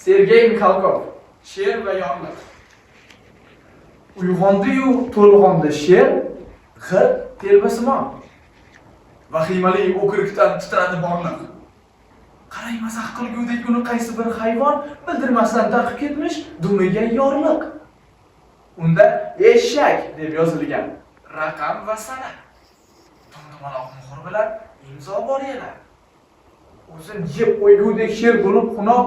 Sergey Mikhalkov. Sher va yorliq. Uyg'ondi-yu to'lg'ondi sher, g'ir telbasimon. Vahimali o'kirikdan titradi borliq. Qarang, mazax qilgudek uni qaysi bir hayvon bildirmasdan taqib ketmish dumiga yorliq. Unda eshak deb yozilgan raqam va sana. Dumaloq muhr bilan imzo bor edi. O'zin yeb qo'ygudek sher bo'lib xunob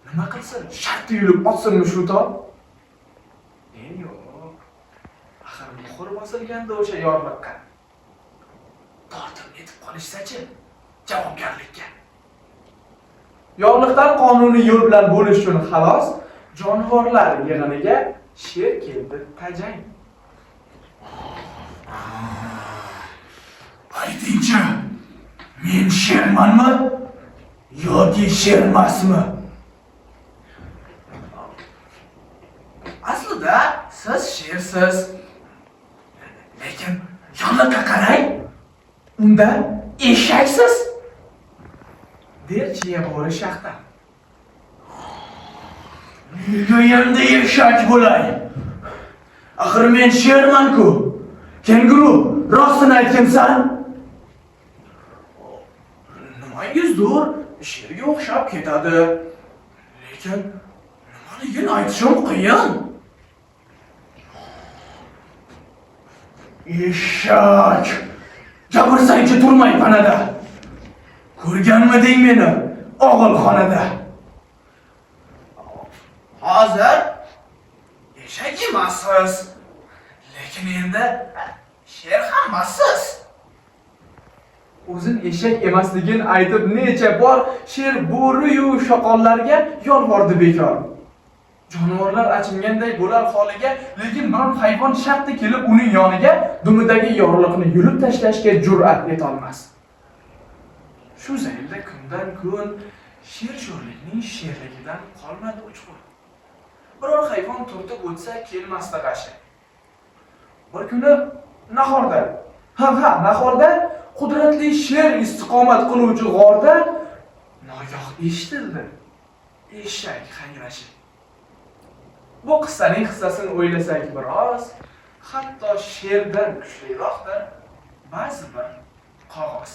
nima qilsin? Shart yulib otsinmi shu tom? Yo'q. Axir muhr bosilganda o'sha yorliqqa. Tortib etib qolishsa-chi, javobgarlikka. Yorliqdan qonuniy yo'l bilan bo'lish uchun xolos jonivorlar yig'iniga sher keldi tajang. Aytingchi, men shermanmi yoki shermasmi? Aslida siz shersiz. Lekin yorliqqa qarang, unda eshaksiz. Derchiya bori shaxta. Nega endi eshak bo'lay? Axir men sherman-ku. Kenguru, rostini aytgansan? Nimangizdir, sherga o'xshab ketadi. Lekin nimaligini aytishim qiyin. Eshak! Gapirsangchi turmay panada. Ko'rganmiding meni og'ilxonada? Hozir eshak emassiz. Lekin endi sher hammasiz. O'zin eshak emasligini aytib necha bor sher bo'ri-yu shoqollarga yolvordi bekor. Jonivorlar achinganday bo'lar holiga, lekin biron hayvon shartda kelib uning yoniga dumidagi yorliqni yulib tashlashga jur'at etolmas. Shu zaylda kundan kun sher sho'rlikning sherligidan qolmadi uchqur. Biror hayvon turtib o'tsa kelmasdi g'ashi. Bir kuni nahorda, nahorda qudratli sher istiqomat qiluvchi g'orda nogoh eshitildi eshak hangrashi. Bu qissaning hissasini o'ylasak biroz, hatto sherdan kuchliroqdir ba'zi bir qog'oz.